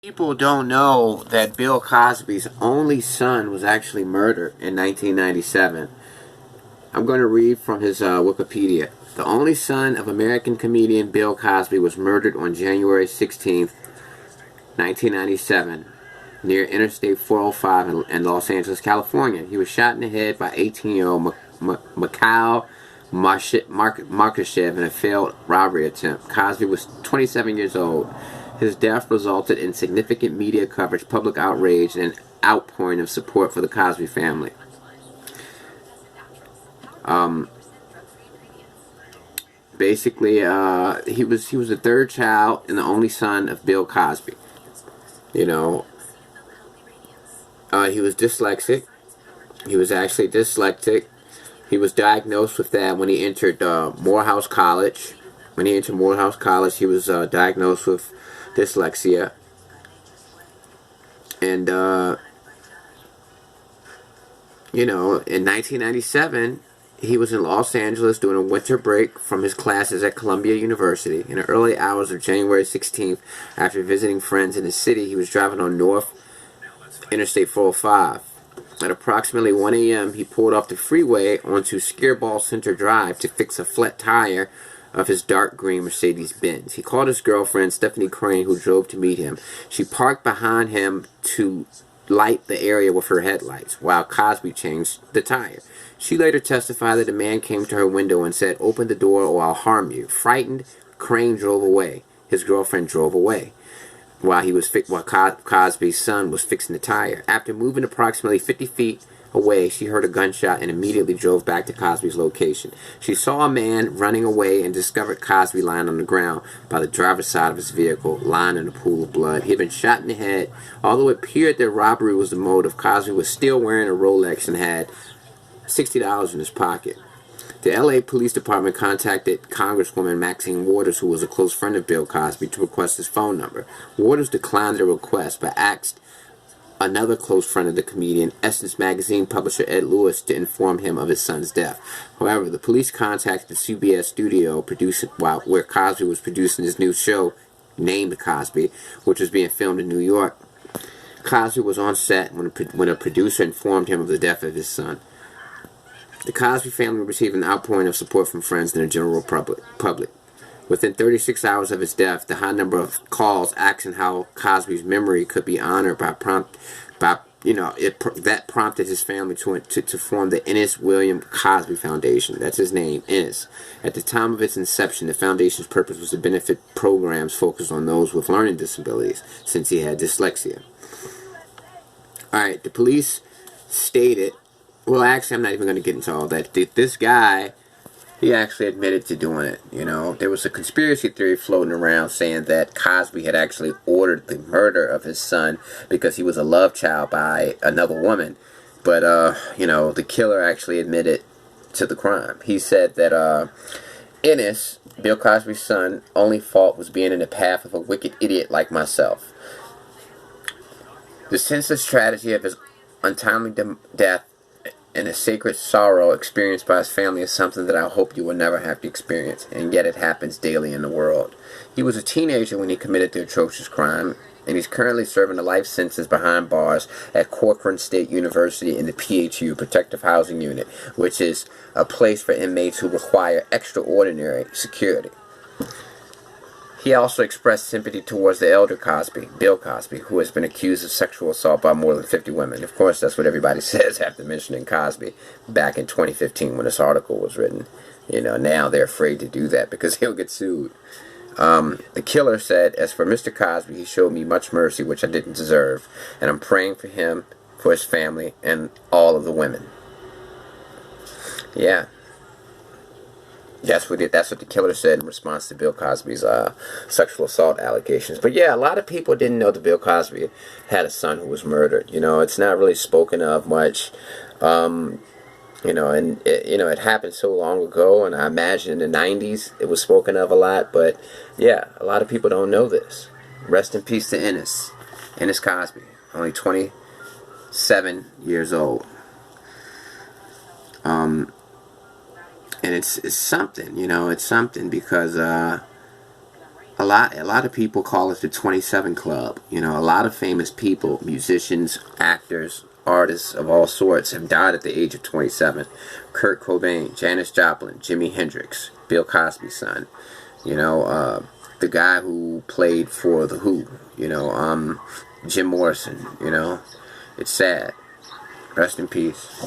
People don't know that Bill Cosby's only son was actually murdered in 1997. I'm going to read from his Wikipedia. The only son of American comedian Bill Cosby was murdered on January 16th, 1997, near Interstate 405 in Los Angeles, California. He was shot in the head by 18-year-old Mikhail Markhasev in a failed robbery attempt. Cosby was 27 years old. His death resulted in significant media coverage, public outrage, and an outpouring of support for the Cosby family. Basically, he was the third child and the only son of Bill Cosby. You know, he was dyslexic. He was actually dyslexic. He was diagnosed with that when he entered Morehouse College. When he entered Morehouse College, he was diagnosed with dyslexia. And, you know, in 1997, he was in Los Angeles doing a winter break from his classes at Columbia University. In the early hours of January 16th, after visiting friends in the city, he was driving on North Interstate 405. At approximately 1 a.m., he pulled off the freeway onto Skirball Center Drive to fix a flat tire of his dark green Mercedes-Benz. He called his girlfriend, Stephanie Crane, who drove to meet him. She parked behind him to light the area with her headlights while Cosby changed the tire. She later testified that the man came to her window and said, "Open the door or I'll harm you." Frightened, Crane drove away. His girlfriend drove away while Cosby's son was fixing the tire. After moving approximately 50 feet away, she heard a gunshot and immediately drove back to Cosby's location. She saw a man running away and discovered Cosby lying on the ground by the driver's side of his vehicle, lying in a pool of blood. He had been shot in the head. Although it appeared that robbery was the motive, Cosby was still wearing a Rolex and had $60 in his pocket. The LA Police Department contacted Congresswoman Maxine Waters, who was a close friend of Bill Cosby, to request his phone number. Waters declined the request, but asked another close friend of the comedian, Essence magazine publisher Ed Lewis, to inform him of his son's death. However, the police contacted the CBS studio where Cosby was producing his new show, named Cosby, which was being filmed in New York. Cosby was on set when a producer informed him of the death of his son. The Cosby family received an outpouring of support from friends and the general public. Within 36 hours of his death, the high number of calls asking how Cosby's memory could be honored that prompted his family to form the Ennis William Cosby Foundation. That's his name, Ennis. At the time of its inception, the foundation's purpose was to benefit programs focused on those with learning disabilities, since he had dyslexia. Alright, the police stated, well, actually, I'm not even going to get into all that. This guy, he actually admitted to doing it. You know, there was a conspiracy theory floating around saying that Cosby had actually ordered the murder of his son because he was a love child by another woman. But, you know, the killer actually admitted to the crime. He said that Ennis, Bill Cosby's son, only fault was being in the path of a wicked idiot like myself. The senseless tragedy of his untimely death and a sacred sorrow experienced by his family is something that I hope you will never have to experience, and yet it happens daily in the world. He was a teenager when he committed the atrocious crime, and he's currently serving a life sentence behind bars at Corcoran State University in the PHU, Protective Housing Unit, which is a place for inmates who require extraordinary security. He also expressed sympathy towards the elder Cosby, Bill Cosby, who has been accused of sexual assault by more than 50 women. Of course, that's what everybody says after mentioning Cosby back in 2015 when this article was written. You know, now they're afraid to do that because he'll get sued. The killer said, "As for Mr. Cosby, he showed me much mercy, which I didn't deserve, and I'm praying for him, for his family, and all of the women." Yeah. That's what the killer said in response to Bill Cosby's sexual assault allegations. But yeah, a lot of people didn't know that Bill Cosby had a son who was murdered. You know, it's not really spoken of much. You know, and it happened so long ago, and I imagine in the 90s it was spoken of a lot. But yeah, a lot of people don't know this. Rest in peace to Ennis Cosby, only 27 years old. And it's something, you know, it's something because a lot of people call it the 27 Club. You know, a lot of famous people, musicians, actors, artists of all sorts have died at the age of 27. Kurt Cobain, Janis Joplin, Jimi Hendrix, Bill Cosby's son. You know, the guy who played for The Who. You know, Jim Morrison. You know, it's sad. Rest in peace.